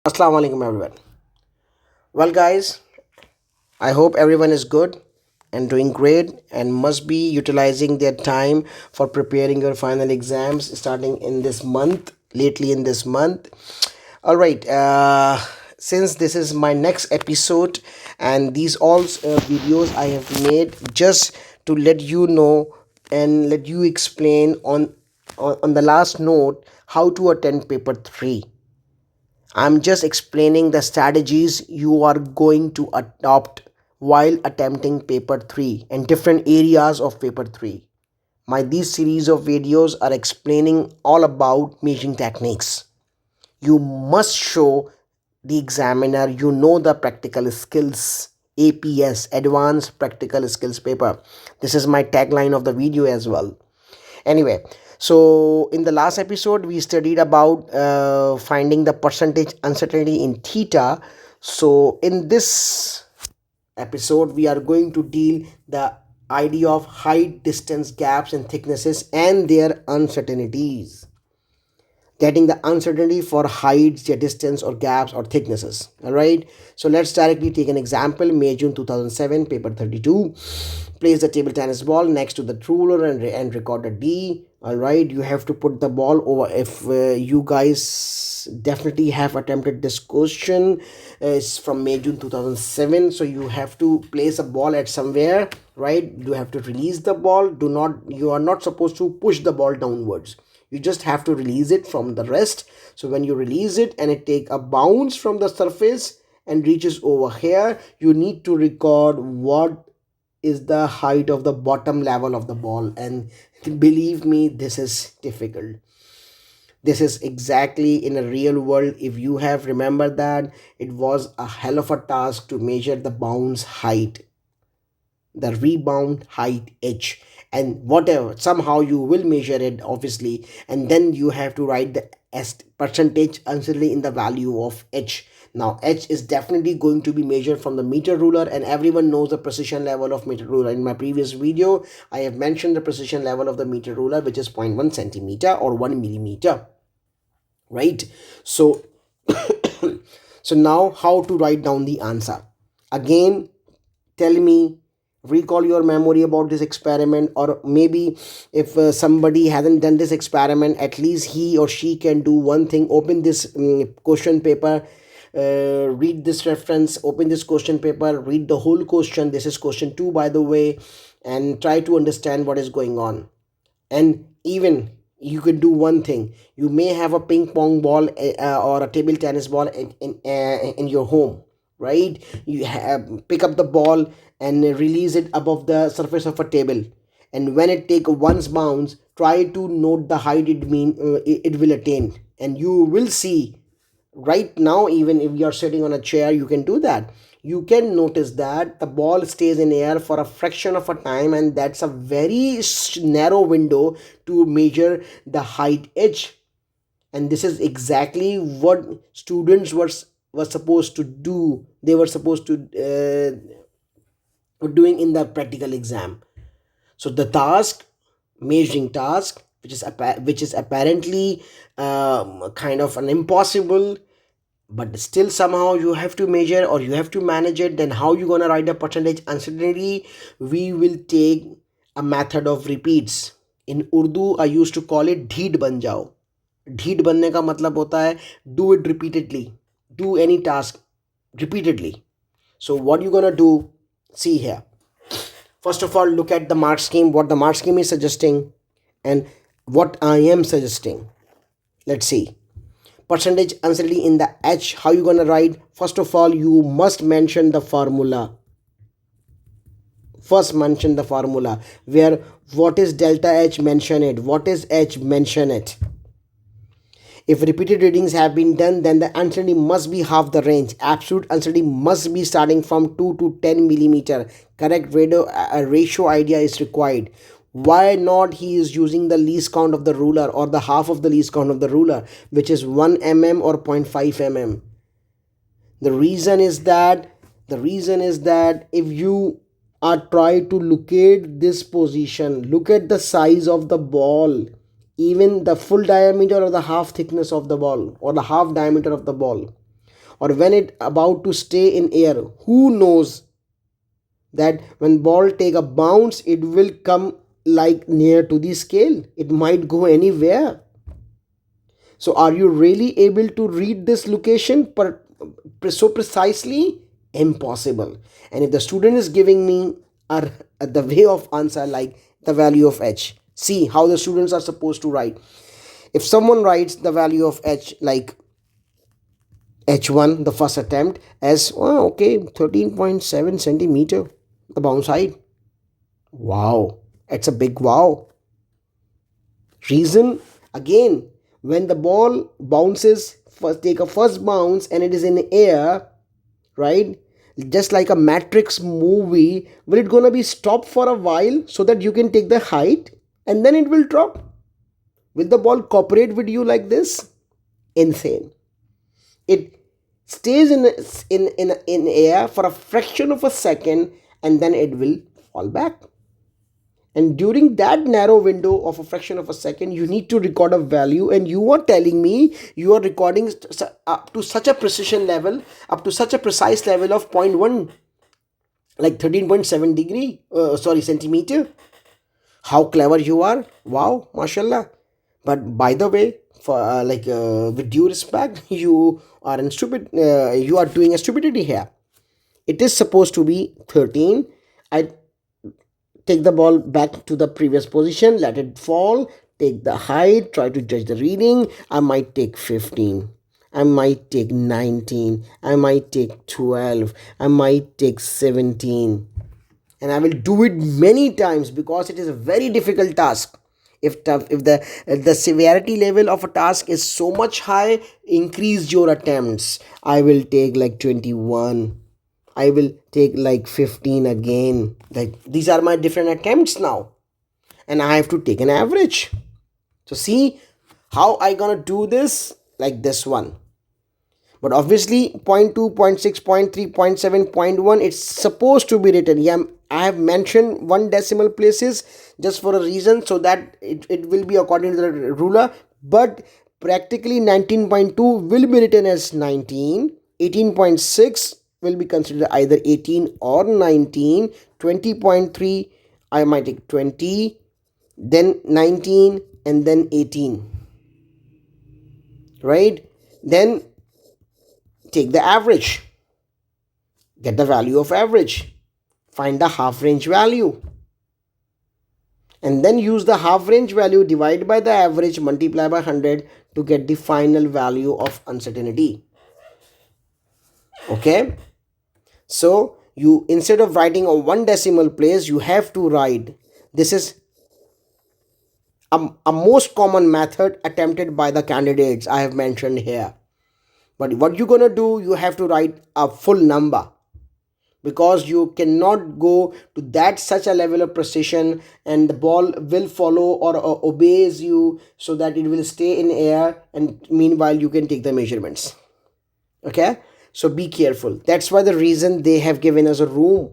Assalamu alaikum everyone. Well guys, I hope everyone is good and doing great and must be utilizing their time for preparing your final exams starting in this month, lately in this month. All right, since this is my next episode and these all videos I have made just to let you know and let you explain on the last note how to attend paper 3. I'm just explaining the strategies you are going to adopt while attempting paper 3 and different areas of paper 3. My these series of videos are explaining all about measuring techniques. You must show the examiner you know the practical skills, APS, advanced practical skills paper. This is my tagline of the video as well. Anyway, so in the last episode we studied about finding the percentage uncertainty in theta. So in this episode we are going to deal the idea of height, distance, gaps and thicknesses and their uncertainties, getting the uncertainty for heights, their distance or gaps or thicknesses. All right, so let's directly take an example. May June 2007, paper 32. Place the table tennis ball next to the ruler and record a D. All right, you have to put the ball over. If you guys definitely have attempted this question, it's from May June 2007. So you have to place a ball at somewhere, right? You have to release the ball. You are not supposed to push the ball downwards. You just have to release it from the rest. So when you release it and it take a bounce from the surface and reaches over here, you need to record what is the height of the bottom level of the ball. And believe me, this is difficult. This is exactly in a real world. If you have remembered that, it was a hell of a task to measure the bounce height, the rebound height h, and whatever, somehow you will measure it obviously, and then you have to write the percentage uncertainty in the value of h. Now h is definitely going to be measured from the meter ruler, and everyone knows the precision level of meter ruler. In my previous video I have mentioned the precision level of the meter ruler, which is zero point 0.1 centimeter or 1 millimeter, right? So so now how to write down the answer? Again, tell me, recall your memory about this experiment, or maybe if somebody hasn't done this experiment, at least he or she can do one thing. Open this question paper, read this reference, open this question paper, read the whole question. This is question 2 by the way, and try to understand what is going on. And even you can do one thing. You may have a ping pong ball or a table tennis ball in your home, right? You pick up the ball and release it above the surface of a table, and when it take once bounce, try to note the height it will attain, and you will see right now. Even if you are sitting on a chair, you can do that. You can notice that the ball stays in air for a fraction of a time, and that's a very narrow window to measure the height h. And this is exactly what students were supposed to do. They were supposed to doing in the practical exam. So the task, measuring task, which is apparently kind of an impossible, but still somehow you have to measure or you have to manage it. Then how you gonna write the percentage uncertainty? We will take a method of repeats. In Urdu I used to call it ढीठ बन जाओ. ढीठ बनने का मतलब होता है do it repeatedly, do any task repeatedly. So what you gonna do? See here. First of all, look at the mark scheme, what the mark scheme is suggesting and what I am suggesting. Let's see. Percentage uncertainty in the h, how you gonna write? First of all, you must mention the formula. First mention the formula, where what is delta h, mention it. What is h, mention it. If repeated readings have been done, then the uncertainty must be half the range. Absolute uncertainty must be starting from 2 to 10 millimeter. Correct ratio idea is required. Why not he is using the least count of the ruler or the half of the least count of the ruler, which is 1 mm or 0.5 mm? The reason is that if you are trying to locate this position, look at the size of the ball, even the full diameter or the half thickness of the ball or the half diameter of the ball. or when it about to stay in air, who knows that when ball take a bounce, it will come like near to the scale, it might go anywhere. So are you really able to read this location so precisely? Impossible. And if the student is giving me the way of answer like the value of h, see how the students are supposed to write. If someone writes the value of h like h1, the first attempt, as oh, okay, 13.7 centimeter, the bounce height. Wow, it's a big wow. Reason again, when the ball bounces, first take a first bounce and it is in air, right? Just like a Matrix movie, will it gonna be stopped for a while so that you can take the height and then it will drop? Will the ball cooperate with you like this? Insane. It stays in air for a fraction of a second and then it will fall back. And during that narrow window of a fraction of a second, you need to record a value, and you are telling me you are recording up to such a precision level, up to such a precise level of zero point 0.1, like 13.7 degree sorry, centimeter. How clever you are. Wow, mashallah. But by the way, for with due respect, you are in stupid you are doing a stupidity here. It is supposed to be 13. I take the ball back to the previous position, let it fall, take the height, try to judge the reading. I might take 15, I might take 19, I might take 12, I might take 17, and I will do it many times because it is a very difficult task. If the severity level of a task is so much high, increase your attempts. I will take like 21, I will take like 15 again. Like these are my different attempts now, and I have to take an average. So see how I gonna do this, like this one. But obviously 0.2, 0.6, 0.3, 0.7, 0.1, it's supposed to be written. Yeah, I have mentioned one decimal places just for a reason, so that it will be according to the ruler. But practically 19.2 will be written as 19, 18.6 will be considered either 18 or 19, 20.3 I might take 20, then 19, and then 18, right? Then take the average, get the value of average, find the half range value, and then use the half range value, divide by the average, multiply by 100 to get the final value of uncertainty. Okay, so you, instead of writing a one decimal place, you have to write, this is a most common method attempted by the candidates I have mentioned here. But what you're gonna do, you have to write a full number, because you cannot go to that such a level of precision and the ball will follow or obeys you, so that it will stay in air, and meanwhile you can take the measurements. Okay, so be careful. That's why the reason they have given us a room,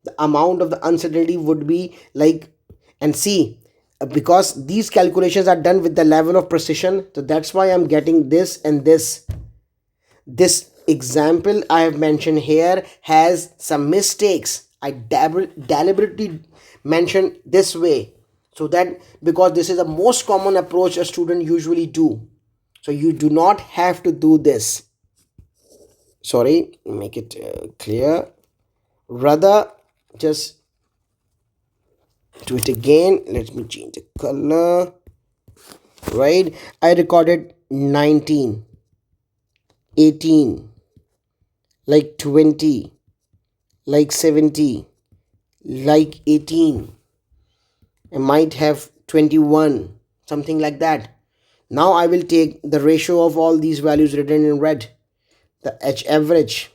the amount of the uncertainty would be like, and see, because these calculations are done with the level of precision, so that's why I'm getting this. And this example I have mentioned here has some mistakes. I deliberately mentioned this way, so that because this is the most common approach a student usually do, so you do not have to do this. Sorry, make it clear. Rather, just do it again. Let me change the color. Right, I recorded 19, 18, like 20, like 70, like 18. I might have 21, something like that. Now I will take the ratio of all these values written in red, the H average,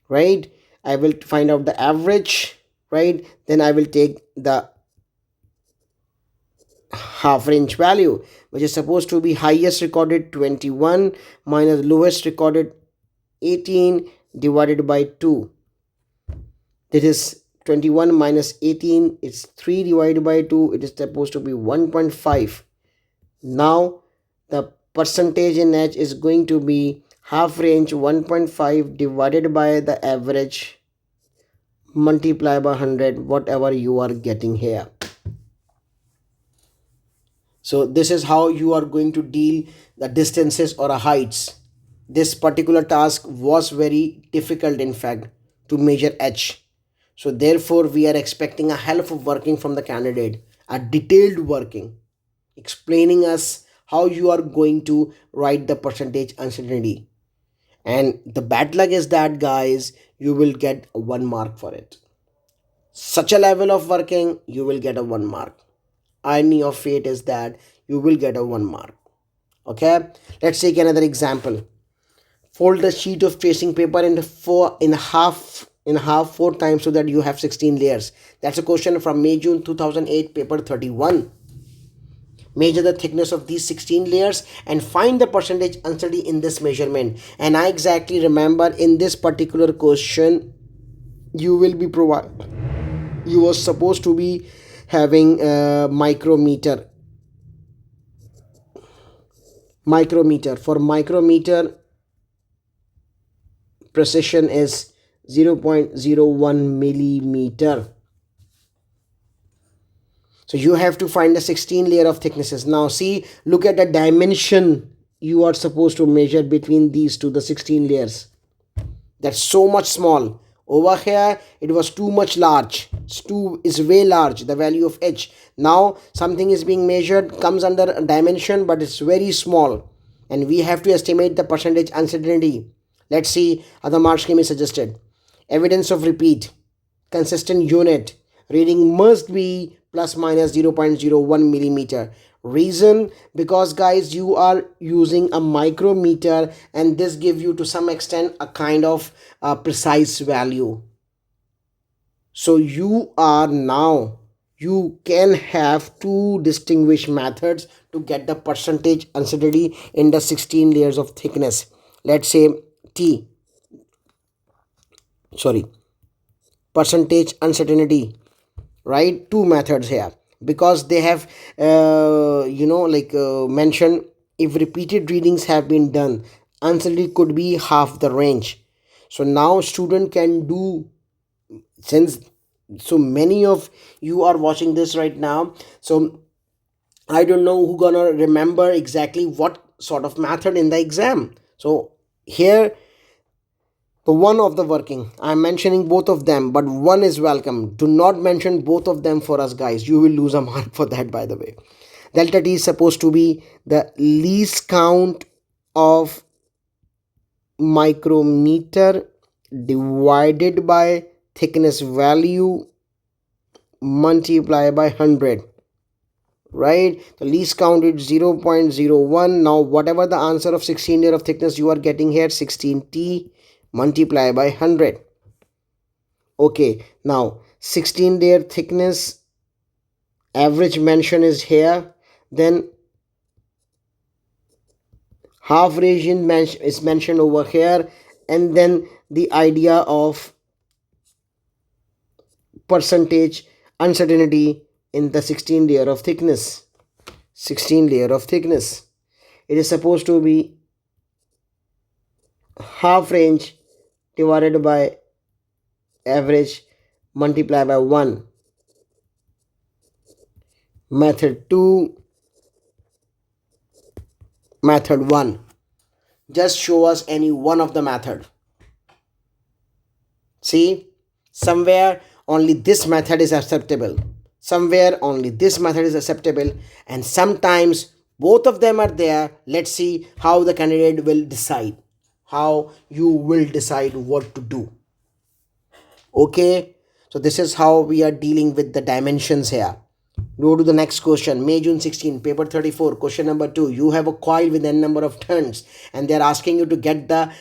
right? I will find out the average, right? Then I will take the half range value, which is supposed to be highest recorded 21 minus lowest recorded 18 divided by 2. This is 21 minus 18, it's 3 divided by 2, it is supposed to be 1.5. Now the percentage in H is going to be half range 1.5 divided by the average multiply by 100, whatever you are getting here. So this is how you are going to deal the distances or heights. This particular task was very difficult, in fact, to measure H. So therefore we are expecting a help of working from the candidate, a detailed working explaining us how you are going to write the percentage uncertainty. And the bad luck is that, guys, you will get 1 mark for it. Such a level of working, you will get a 1 mark. Irony of fate is that you will get a 1 mark. Okay, let's take another example. Fold the sheet of tracing paper in half 4 times so that you have 16 layers. That's a question from May June 2008 paper 31. Measure the thickness of these 16 layers and find the percentage uncertainty in this measurement. And I exactly remember in this particular question you will be you was supposed to be having a micrometer. For micrometer, precision is 0.01 millimeter. So you have to find the 16 layer of thicknesses. Now see, look at the dimension you are supposed to measure between these two, the 16 layers. That's so much small. Over here it was too much large. Is way large, the value of H. Now something is being measured, comes under a dimension, but it's very small, and we have to estimate the percentage uncertainty. Let's see how the mark scheme is suggested. Evidence of repeat, consistent unit, reading must be plus minus 0.01 millimeter. Reason, because guys, you are using a micrometer, and this gives you to some extent a kind of precise value. So you can have two distinguished methods to get the percentage uncertainty in the 16 layers of thickness. Let's say T, sorry, percentage uncertainty, right? Two methods here, because they have mentioned if repeated readings have been done, uncertainty could be half the range. So now student can do, since so many of you are watching this right now, so I don't know who gonna remember exactly what sort of method in the exam. So here the one of the working, I'm mentioning both of them, but one is welcome. Do not mention both of them for us, guys. You will lose a mark for that, by the way. Delta T is supposed to be the least count of micrometer divided by thickness value multiplied by 100, right? The least count is 0.01. Now whatever the answer of 16 layer of thickness you are getting here, 16T multiply by 100. Okay, now 16 layer thickness average mention is here, then half region is mentioned over here, and then the idea of percentage uncertainty in the 16 layer of thickness. 16 layer of thickness, it is supposed to be half range divided by average multiply by 1. Method 2, method 1. Just show us any one of the method. See, somewhere only this method is acceptable, somewhere only this method is acceptable, and sometimes both of them are there. Let's see how the candidate will decide, how you will decide what to do. Okay, so this is how we are dealing with the dimensions here. Go to the next question. May June 16 paper 34, question number 2. You have a coil with n number of turns, and they are asking you to get the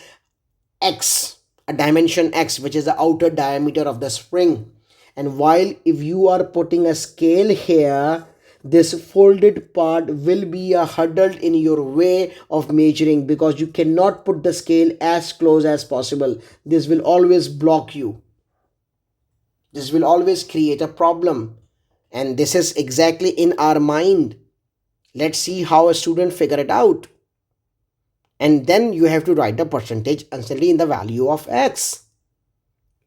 x, a dimension x, which is the outer diameter of the spring. And while if you are putting a scale here, this folded part will be a hurdle in your way of measuring, because you cannot put the scale as close as possible. This will always block you. This will always create a problem, and this is exactly in our mind. Let's see how a student figure it out. and then you have to write a percentage uncertainty in the value of x.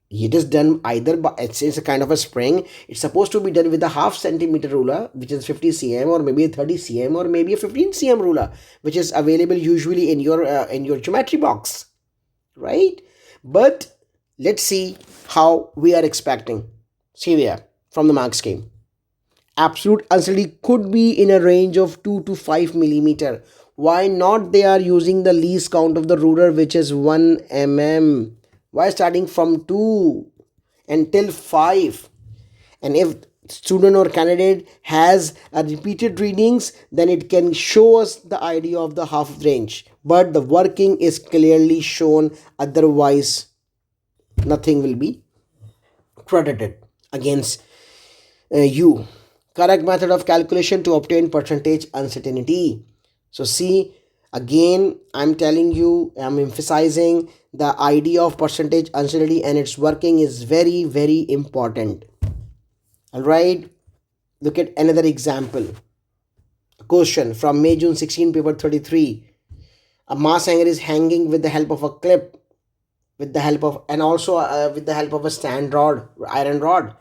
It is done either by, it's a kind of a spring. It's supposed to be done with a half centimeter ruler, which is 50 cm, or maybe a 30 cm, or maybe a 15 cm ruler, which is available usually in your geometry box, right? But let's see how we are expecting. See there from the mark scheme. Absolute uncertainty could be in a range of 2 to 5 millimeter. Why not they are using the least count of the ruler, which is 1 mm? Why starting from 2 until 5? And if student or candidate has a repeated readings, then it can show us the idea of the half range, but the working is clearly shown, otherwise nothing will be credited against you. Correct method of calculation to obtain percentage uncertainty. So see, again I'm telling you, I'm emphasizing the idea of percentage uncertainty and its working is very very important. All right, look at another example. A question from May June 16 paper 33. A mass hanger is hanging with the help of a clip, with the help of, and also with the help of a stand rod, iron rod,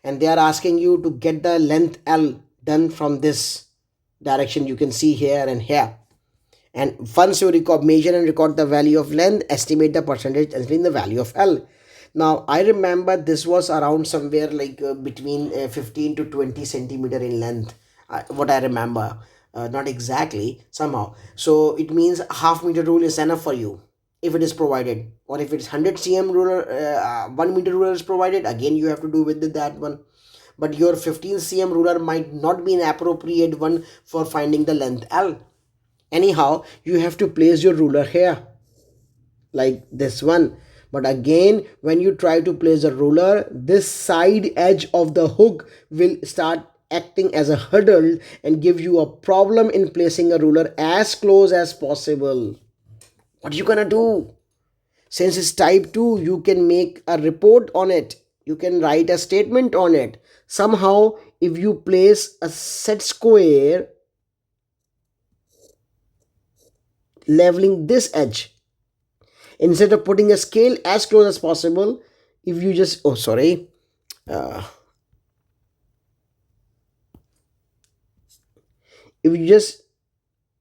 and they are asking you to get the length L done from this direction, you can see here and here. And once you measure and record the value of length, estimate the percentage in the value of L. Now I remember this was around somewhere like between 15 to 20 centimeter in length, what I remember, not exactly, somehow. So it means half meter rule is enough for you if it is provided, or if it's 100 cm ruler, 1 meter ruler is provided, again you have to do with that one. But your 15 cm ruler might not be an appropriate one for finding the length L. Anyhow, you have to place your ruler here like this one. But again, when you try to place a ruler, this side edge of the hook will start acting as a hurdle and give you a problem in placing a ruler as close as possible. What are you gonna do? Since it's type 2, you can make a report on it, you can write a statement on it. Somehow if you place a set square leveling this edge, instead of putting a scale as close as possible, if you just if you just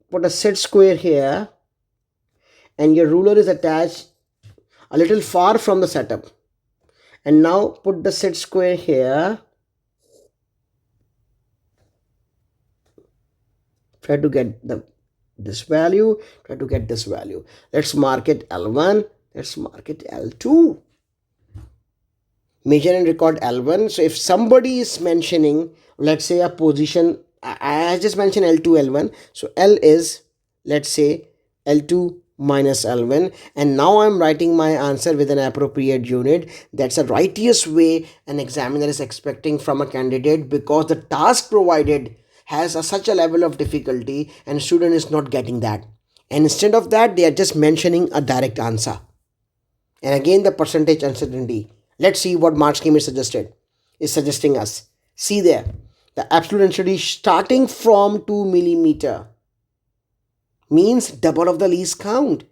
put a set square here and your ruler is attached a little far from the setup, and now put the set square here, try to get this value, try to get this value. Let's mark it L1, let's mark it L2, measure and record L1. So if somebody is mentioning, let's say a position, I just mentioned L2 L1, so L is, let's say, L2 minus L1, and now I'm writing my answer with an appropriate unit. That's a righteous way an examiner is expecting from a candidate, because the task provided has such a level of difficulty and student is not getting that, and instead of that they are just mentioning a direct answer. And again the percentage uncertainty, let's see what mark scheme is suggesting us. See there, the absolute uncertainty starting from 2 millimeter means double of the least count.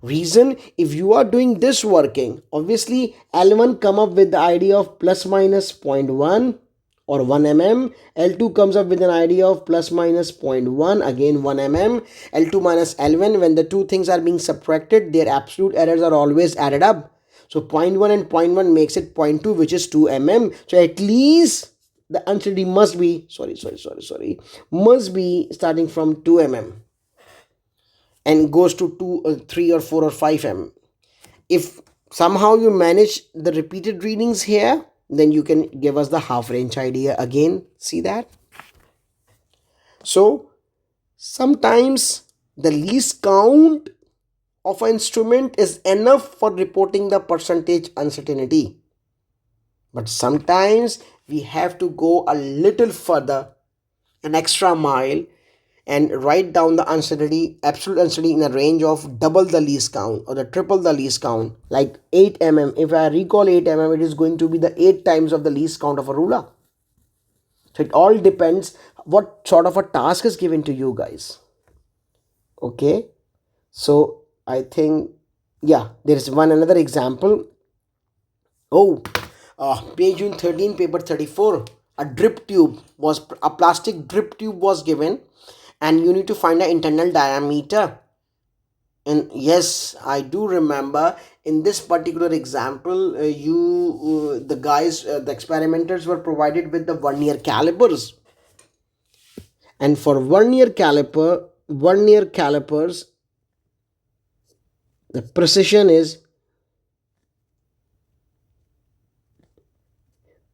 Reason, if you are doing this working, obviously L1 come up with the idea of plus minus 0.1 or 1 mm, L2 comes up with an idea of plus minus 0.1, again 1 mm, L2 minus L1, when the two things are being subtracted, their absolute errors are always added up. So 0.1 and 0.1 makes it 0.2, which is 2 mm. So at least the uncertainty must be, must be starting from 2 mm and goes to 2, 3 or 4 or 5 mm. If somehow you manage the repeated readings here, then you can give us the half range idea again. See that? So sometimes the least count of an instrument is enough for reporting the percentage uncertainty, but sometimes we have to go a little further, an extra mile, and write down the uncertainty, absolute uncertainty, in a range of double the least count or the triple the least count, like 8 mm. If I recall 8 mm, it is going to be the 8 times of the least count of a ruler. So it all depends what sort of a task is given to you guys. Okay, So I think, yeah, there is one another example. Oh, page 13, paper 34. A plastic drip tube was given, and you need to find the internal diameter. And yes, I do remember in this particular example, the experimenters were provided with the vernier calipers, and for vernier calipers, the precision is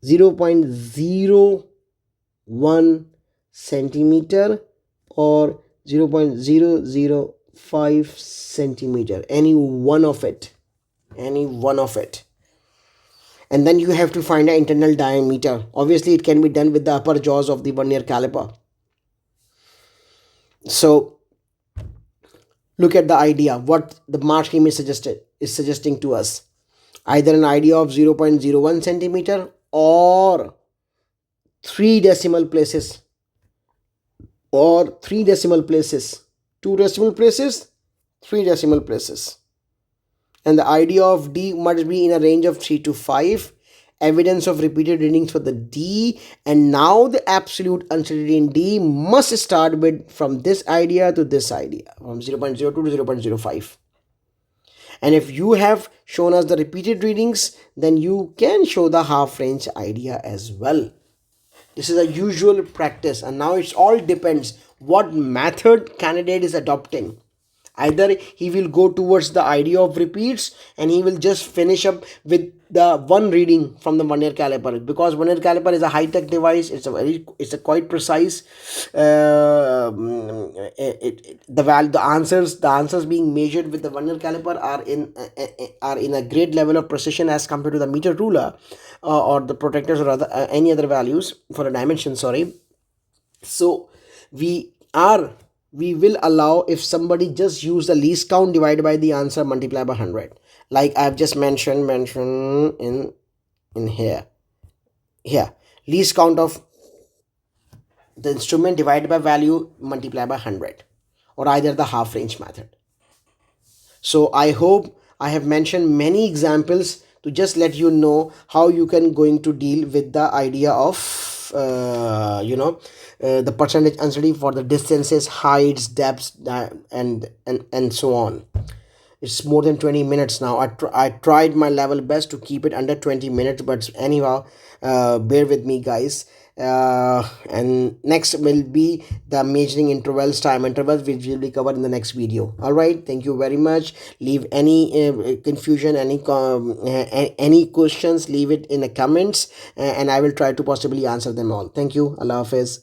0.01 centimeter or 0.005 centimeter, any one of it. And then you have to find the internal diameter. Obviously it can be done with the upper jaws of the vernier caliper. So look at the idea, what the mark scheme is suggesting to us. Either an idea of 0.01 centimeter or 3 decimal places, or 3 decimal places, 2 decimal places, 3 decimal places. And the idea of D must be in a range of 3 to 5. Evidence of repeated readings for the D, and now the absolute uncertainty in D must start with from this idea to this idea, from 0.02 to 0.05. And if you have shown us the repeated readings, then you can show the half range idea as well. This is a usual practice, and now it all depends what method candidate is adopting. Either he will go towards the idea of repeats, and he will just finish up with the one reading from the vernier caliper, because vernier caliper is a high-tech device. It's a quite precise. The answers being measured with the vernier caliper are in a great level of precision as compared to the meter ruler, or the protectors, or any other values for a dimension. Sorry. So we will allow if somebody just use the least count divided by the answer multiply by 100, like I've just mentioned in here. Least count of the instrument divided by value multiply by 100, or either the half range method. So I hope I have mentioned many examples to just let you know how you can going to deal with the idea of the percentage uncertainty for the distances, heights, depths, and so on. It's more than 20 minutes now. I tried my level best to keep it under 20 minutes, but anyhow, bear with me, guys. And next will be the measuring intervals, time intervals, which will be covered in the next video. All right, thank you very much. Leave any confusion, any questions, leave it in the comments, and I will try to possibly answer them all. Thank you. Allah Hafiz.